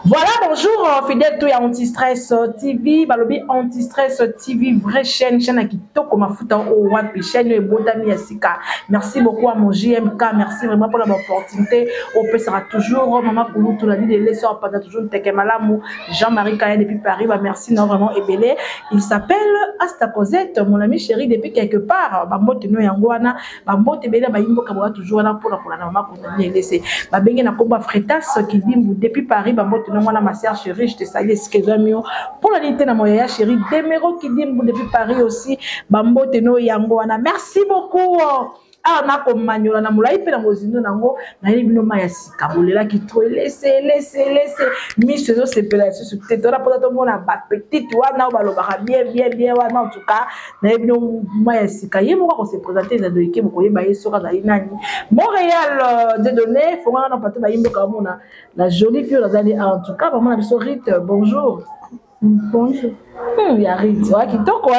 Voilà, bonjour, fidèle tout Anti-Stress TV, balobi Anti-Stress TV, vraie chaîne à Kitoko Mafuta au Wapi, chaîne Ebotami Asika. Merci beaucoup à mon JMK, merci vraiment pour l'opportunité. On peut sera toujours, maman pour nous, tout la vie de l'essor, pendant toujours Teke Malamou, Jean-Marie Kaya depuis Paris, bah merci, non vraiment ébélé. Il s'appelle Asta Cosette, mon ami chéri, depuis quelque part, Bambote no Yangwana, Bambote Bela, Bayimbo Kaboua, toujours là pour la maman pour nous laisser. Babengue na Komba Fretas, qui dit depuis Paris, Bambote no Mwana, ma sœur chérie, je te salue, excusez-moi. Pour la nuit, na moya chérie, Demero qui dit depuis Paris aussi, Bambote no Yangwana. Merci beaucoup. Ah, na komanyola na mulai pe na mozindo nango na yebino maya sika bolela ki to laisser miso zo sepela su tete ora poto mona ba petite wana ba loba bien wana en tout cas na yebino maya sika yebo ko se présenter za doike mo koyeba yeso ka zali nani Montréal de données faut na pato ba yimbo ka mona la jolie fille zali en tout cas vraiment la biso Rite bonjour. Bonjour. Il y a Rite qui toko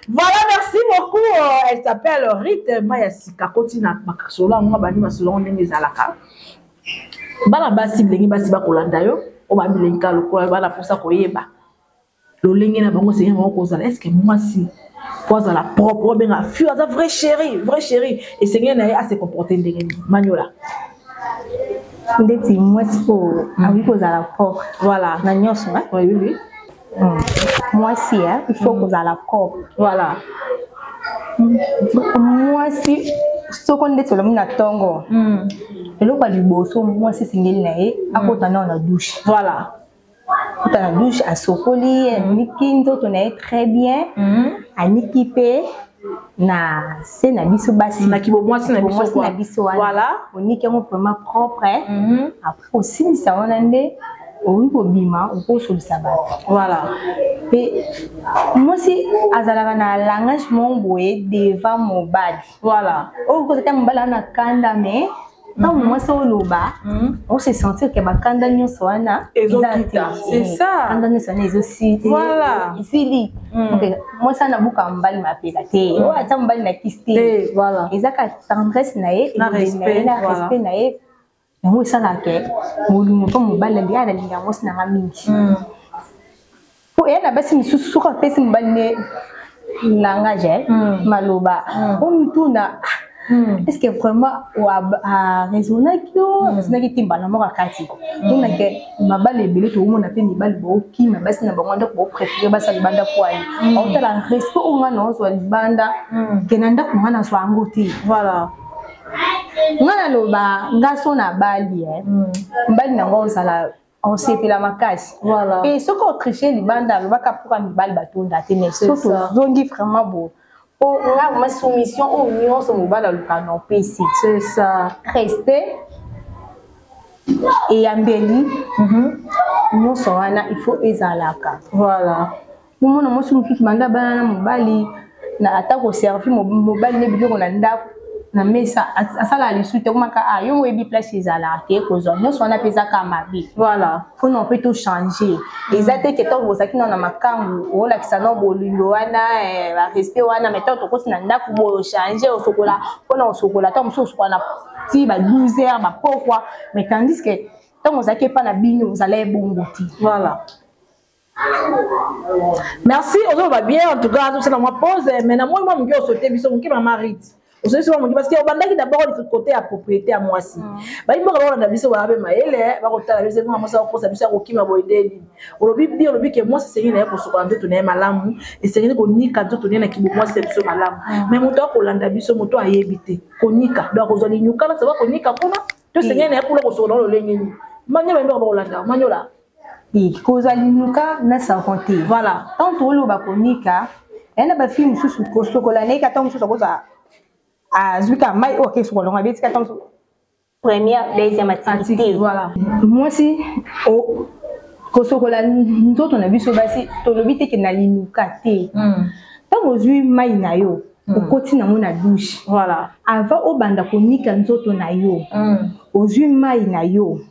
Voilà, merci beaucoup. Elle s'appelle Rite Mayasika. Continue à Makasola, on va bani masolon ndenge zalaka. Bala basi blengi basi ba kolanda yo, o ba bilenga lokola bala posa koyeba. Lo lengi na bango c'est vraiment kozala. Est-ce que moi si posa la propre ben a fui à vrai chéri et c'est rien à se comporter ndenge manyola. Ndeti moi si ko awi kozala propre. Voilà, na nyonso hein? Oui. Moi si hein, il faut kozala propre. Voilà. Moi si soko ndeti lo mina tongo. Eloko liboso moi si singeli na ye akota na douche. Voilà. Dans la douche à sokoli niki nzoto na très bien aniki pe na se na biso basi na kibo moi na biso voilà oniki mo vraiment propre après aussi ça on ande oui ko bima ko solisa ba voilà et moi si azalaka na langage mon boye devant mon bad voilà o ko tata mbala na kanda mais quand moi ça on se sentir que bakanda nyonso wana c'est ça kanda nyonso wana aussi voilà ici OK moi ça na buka mbali mapela te o ata mbali na kiste voilà ezaka tendresse na ye na respect na ye moi ça la ke mo to mbali ndi ala linga mo sina ngamingi po ena basi misusu ko pesi mbali ne langage maloba o mutuna est-ce que vraiment a raisonné que timba na moka kati tuna ke mabale belé to mona pe ni bale bo ki mabasi na bango ndako bo préférer basa libanda kwali on tala respect o ngana o so libanda kenanda ko ngana so angoti voilà ngana lo ba ngaso na bali mbali na ngo sala on sepela makasi voilà et ce qu'on tricher libanda lo baka pour ni bale batonda tene so zongi vraiment beau. Oh, ma soumission au union sur mon bal le canon PC. C'est ça. Rester et embelli. Nous sommes il faut ezalaka. Voilà. Nous mon sous manda bana mon bali na attaque au service mon bali ne biloko na ndako na mesa asala lisuite comme ka ayo webi place ezalaka te kozo. Nous sommes na pesa kama bi. Voilà. Faut non peut tout changer. Exacte que to bosaki na makangu o la kisano bolingo wana la respect wana meto to kosi na ndako bo changer o sokola pona o sokola to muso sokola ti ba 12 heures ba pourquoi mais tandis que to mozaki pa na bino vous allez bongoti. Voilà. Merci, on va bien en tout cas tout ça dans ma pause mais na moi me ngi sauter biso ngi mama Rite. Parce que au bandaki d'abord le côté à propriété à moi aussi. Ba imba ka na biso ba be maele ba ko tala biso mo sa ko sa biso ko kima boyede. Olobi que moi c'est ngine ya ko so kwa ndoto na malamu et c'est ngine ko nika ndoto na kibo moi c'est biso malamu. Mais moto ko landa biso moto ayebite. Ko nika do ko zoli nyuka na sa ba ko nika kuna to c'est ngine ya ko ko so lo lengeni. Manya ba imba ko landa manyola. Et cause alinuka na sa compter. Voilà. Tant to lo ba ko nika ena ba film susu ko so ko la nika tant susu ko sa Azuka mai ok sur l'on avait dit première deuxième activité voilà moi si au kosokola nous on a vu so basi to lobite ke na linuka te tant ozui mai na yo o koti na mona douche voilà avant o banda konika nzoto na yo ozui mai na yo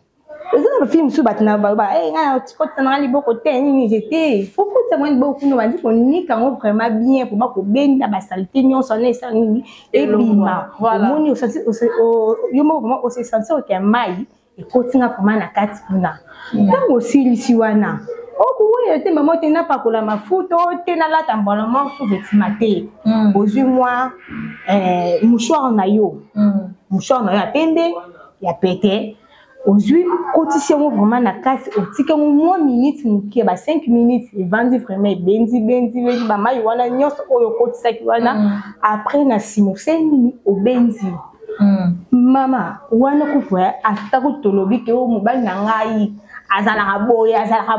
eza film sous batna baba nga tikota na liboko te nini j'étais faut que ça moins beaucoup no bandi ko ni kango vraiment bien pour ba ko benda ba salité nyonso na esa nini et bima moni au sens yo mo vraiment au sens que mai et kotinga vraiment na kati kuna tango silisi wana okuwe te maman te na pakola mafuta te na lata mbolama sous vêtement te ozui moi mouchoir na yo ya pende ya pété aujourd'hui cotisation vraiment na kati otika mo minutes mukie ba 5 minutes et vandi vraiment benzi ba mai wana nyos oyo kotisaki wana après na simo seni o benzi mama wana kupwa atako tolobi ke o mobali na ngai azala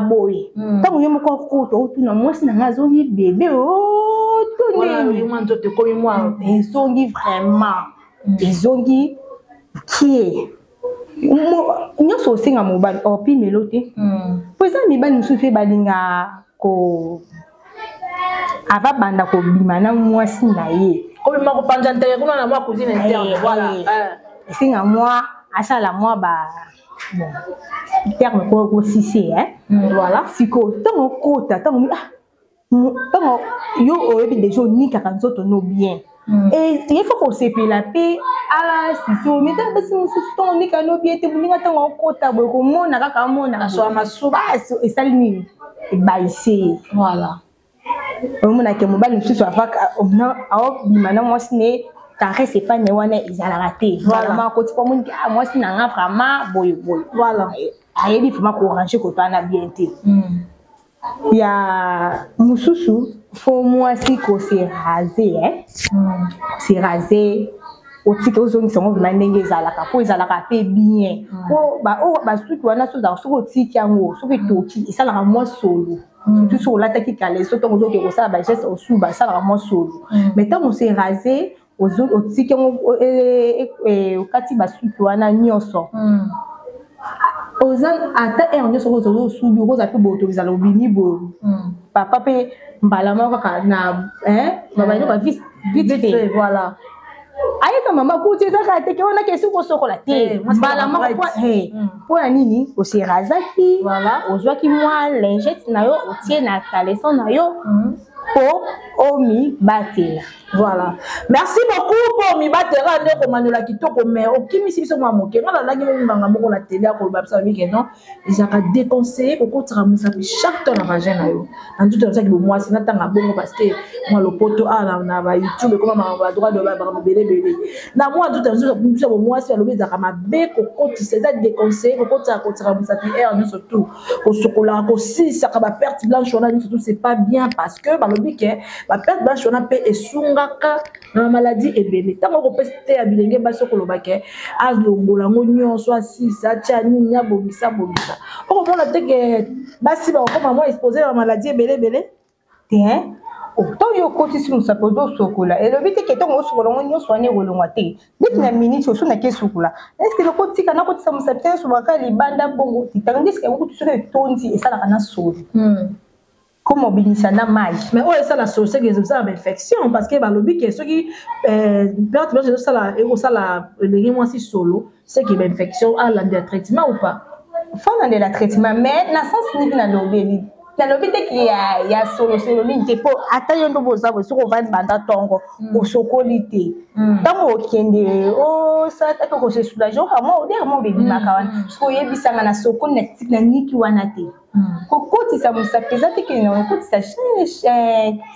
boye tango yo moko koto otuna mwasi na ngazo ni bébé o to nini yo manzo te komi moi ezongi vraiment ezongi qui nyonso osenga mobali opimelo te po eza mibali mosusu balinga ko ava banda kobima na mwasi na ye kobima kopanja ntere kuna na mwa cousine interne voilà esenga mwa asala mwa ba terme ko sisi voilà siko tango kota tango yo oyebi déjà onikaka nzoto no bien et il faut qu'on s'épile la paix à si on met un peu sur ton nika no bien te muninga tango kota bo ko mona kaka mona so masuba et salini et baissé voilà mona ke mobali msusu avaka na au bimana mwasine caresse pas ne wana izala raté voilà ma koti pa muninga mwasine nga vraiment boy voilà ayebi vraiment ko ranger ko tana bien te ya mususu faut moi si ko se raser se raser otika ozongisa ngo vraiment ndenge ezalaka po ezalaka pe bien po ba suki wana so za soko tiki yango soko toki esalaka moi solo tout sur la taki kale so tongo zoke ko sala ba geste osuba esalaka moi solo mais tant on se raser otika ngo okati ba suki wana nyonso ozan ata on nyonso ko subi ko za pe boto bizala obini bo papa pe mbalama kaka na baba yo ba vite voilà ayeka mama kuti ezaka te ke wana kesi ko sokola te mbalama po na nini o se razaki voilà ozwaki mwa lingette na yo otie na caleçon na yo po omi batela voilà merci beaucoup pour mi batela ndeko manola kitoko mais okimisi biso mwa moke ngala lagi mbanga moko na télé ko babisa bike non ezaka déconseillé ko kotira musapi chaque temps na vagin na yo en tout temps ça ki bo moi c'est natanga bongo parce que moi le poto na ba YouTube comme ma droit de ba belé na moi tout temps ça bo moi c'est le bezaka mabe ko kotisa ça déconseillé ko kotira musapi ni surtout ko sokola ko si ça ka ba perte blanche on a surtout c'est pas bien parce que ba lobike ba perte blanche on a pe esunga na maladie ebele tango ko peste ya bilenge baso ko lobake azongola ngonyo so asisa chani nya bobisa oko mona teke basi ba ko mama exposer la maladie ebele te to yo koti si musa podo sokola et le but que tango sokola ngonyo so ane golongwa te neti na minute so na ke sokola est-ce que le koti kana koti sa musa te so baka libanda bongo titangi est-ce que ko tu so tondi et ça la kana soli comment obinisa na mai mais oh ça la sauce que ça infection parce que ba lobi que ceux qui perte blanche ça la et ça la les mois si solo c'est qui infection à la traitement ou pas faut dans la traitement mais na sens ni na lobi te ki ya solo ni te po ata yo ndo boza bo so ko vandi banda tongo o sokolite tango okende o sa ta ko se soulager mo der mo bebi makawana so yebisanga na soko na tik na niki wana te kokoti sa musa pesate ke na kokoti sa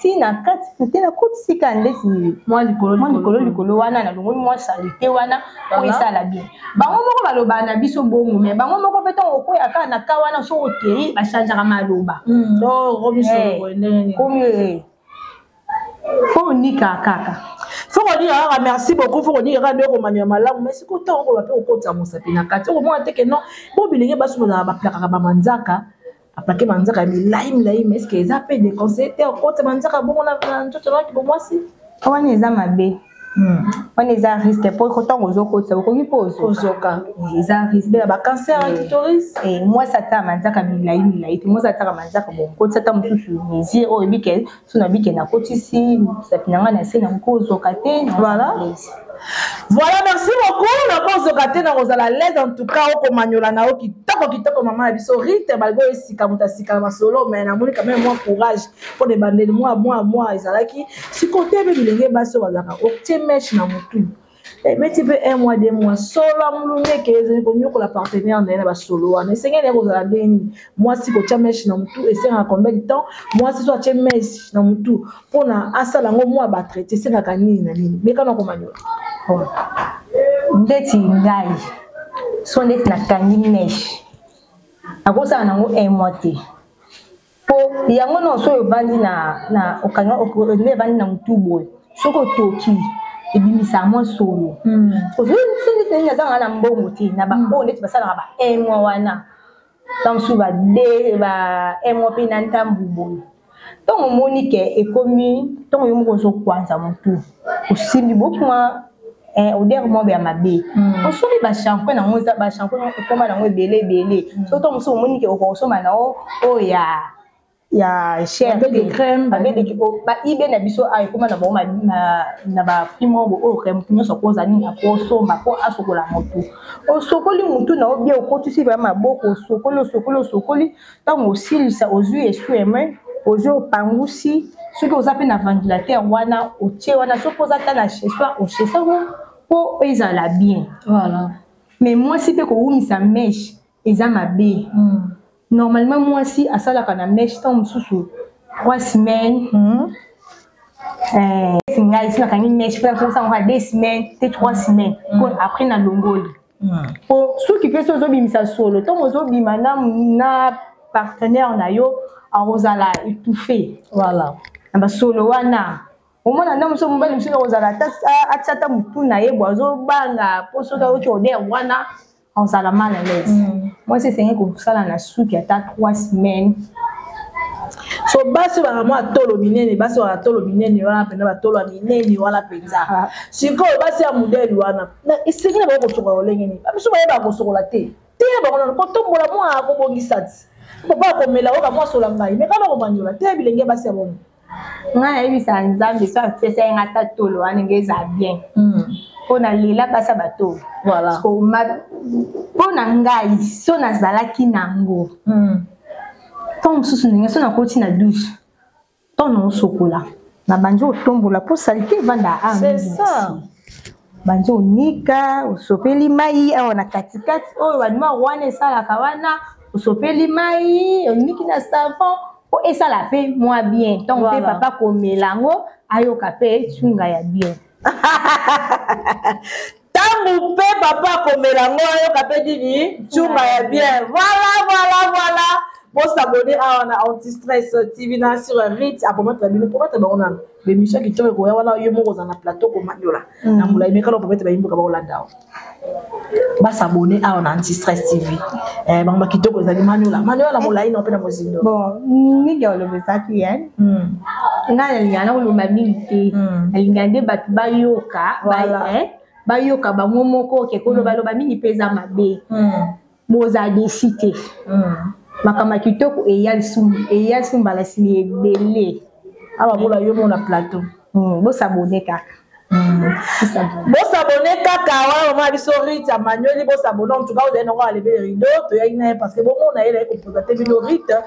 ti na kati te na koti sika ndesi moi likolo wana na longo moi salite wana ko esala bien bango moko baloba na biso bongo mais bango moko pe tango ko ya kana ka wana so okei ba changeaka maloba donc romiso comme faut nika kaka faut dire merci beaucoup faut dire ndeko manu malamu mais siko to ko ba pe okota musapi na kati o mo ateke non bo bilenge baso ba plaka ba manzaka apake manzaka milai mais est-ce que ça peut déconseiller okota manzaka bongo na ntoto na ki bo mwasi wana eza mabe on est à risque pour que tant aux autres ça vous pose ozoka ils à risque de ba cancer à clitoris et moi ça t'a manzaka milai moi ça t'a manzaka bon ko ça t'a mususu mezi o bike so na bike na kotisi ça pinanga na sena ko zoka te voilà Voilà, merci beaucoup. La cause de gâter dans la l'aise en tout cas au Comagnola na qui toko maman la biso rite balgo esika mutasika ma solo mais na moni quand même moi courage pour des bandés moi ezalaki si côté be bilenge baso bazaka o temesh na mutu. Mais tu peux 1 mois 2 mois solo mulunge que ezali ko nyoko la partenaire na ba solo wana sengene ko za deni moi si ko temesh na mutu et c'est en combien de temps moi si soit temesh na mutu pona asala ngo moi ba traiter c'est ka nini na nini mais kana ko Comagnola ndeti ngai so ndeti nakangi mesh akosala nango 1 mois te po yango nyonso oyo evandi na okanga evandi na mutu boye soki otoki ebimisa mwa solo ndeti azanga na mbongo te na baoyo ndeti basalaka ba 1 mois wana ntangosu ba 1 mois mpe na ntambu boye ntongo omoni ke ekomi ntongo yo moko ozokwanza mutu osimbi bokima au dernier bien mabe on so li ba shampoing na ngoza ba shampoing ekoma na ngo ebele so to muso moni ke okosoma na o ya cher de crème ba ibe na biso ay ekoma na ba na ba primo bo o crème kunyo so koza ni akosoma ko asokola motu o sokoli mutu na o bien okotisi vraiment maboko sokoli tango osilisa ozui essuie-main ozo pangusi soki oza pe na ventilateur wana otie wana soki oza ta na chez soi o chez soi po ezala bien. Voilà. Mais moi si pe ko umisa mesh eza mabe. Normalement moi si asala kana mesh tant mususu 3 semaines. Singa isi na kangi mesh pe ko sa 2 semaines, 3 semaines. Après na longoli. Po soki pe so zo bimisa solo, tant ozo bimana na partenaire na yo arozala étouffé. Voilà. Amba solo wana omona na muso mbali msino ozala atata mutu na ye bozo banga poso ka ocho de wana ozala mal à l'aise. Moi c'est sengé ko sala na suki ata 3 semaines. So basi ba mo atolo binene basi wa atolo binene wana pena ba tolo binene wala penza. Siko basi ya modèle wana. Na isengé ba ko sokola olengeni. Biso ba ko sokola te. Te ba ko ko tombola mo akobongisa ti. Papa ko mela o ka mo sola ngai. Me kana ko Comagnola te bilenge basi ya bongo. Nga yebisa nzambe so apesa ye ngata tolo wana ngeza bien mpona lela basa bato voilà mpona ngai so nazalaki nango ntango mosusu ndenge so nakoti na douche ntango naosokola na bandi otombola mpo salite evanda bandi onika osopeli mai awa na katikati oyo bandima wana esalaka wana osopeli mai oniki na savon po esala pe moi bien donc pe papa komelango ayoka pe chunga ya bien tangu pe papa komelango ayoka pe dini chunga ya bien voilà bon s'abonner à Anti-Stress TV na sur Rit à promettre bino pour mettre ba l'émission qui tourne ko ya wana yo moko na plateau Comagnola na mula imeka no promettre ba yimbo ka ba Holanda ba s'abonner à Anti-Stress TV ba kitoko za Magnola mula ina pe na mozindo bon ni ga lo bezaki yan nga nyana lo mabili alingande batu bayoka bayoka ba momoko ke ko lo baloba mingi peza mabe boza décité makama kitoko eyali sumbala sini ebele awa bola yo mona plateau bosabone kaka bosabone kaka wana mama biso Rita Magnoli bosabone en tout cas vous allez nous enlever les rideaux to yaina parce que bon on a ele ko présenter bino Rita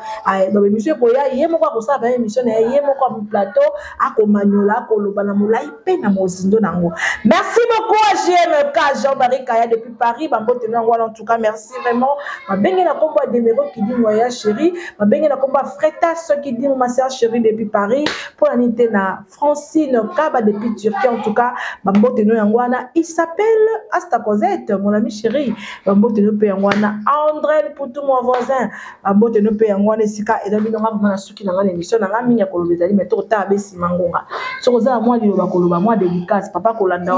dans émission ko ya yemo kwa ko saba émission na yemo kwa plateau ako Magnola ko lobana molai pe na mozindo nango. Merci beaucoup à JMK Jean-Marie Kaya depuis Paris bambo tenango en tout cas merci vraiment ma bengi na komba Demero qui dit noya chérie ma bengi na komba Freta ce qui dit ma sœur chérie depuis Paris pour la nité na Francine Kaba depuis Turquie en tout cas bambo teno yangwana il s'appelle Asta Cosette mon ami chéri bambo teno pe yangwana André pour tout mon voisin bambo teno pe yangwana sika et donc nous avons na suki na ngana émission na ngami ya kolobezali mais to ta besi mangonga sokoza moi liloba koloba moi dédicace papa kolanda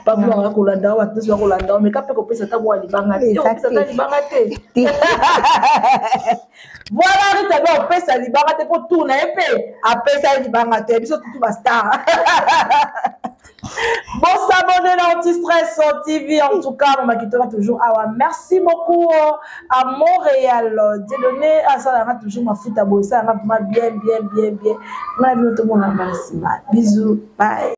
papa kolanda wa tous ba kolanda mais kape ko pesa ta moi libanga te pesa ta libanga te voilà Rita ba pesa libanga te pour tourner épée a pesa libanga te biso tout ba star. Bon s'abonner à Anti-Stress TV en tout cas on va toujours merci beaucoup à Montréal de donner à ça on a toujours ma foot à bosser ça on a bien on a vu tout le monde en bisous bye.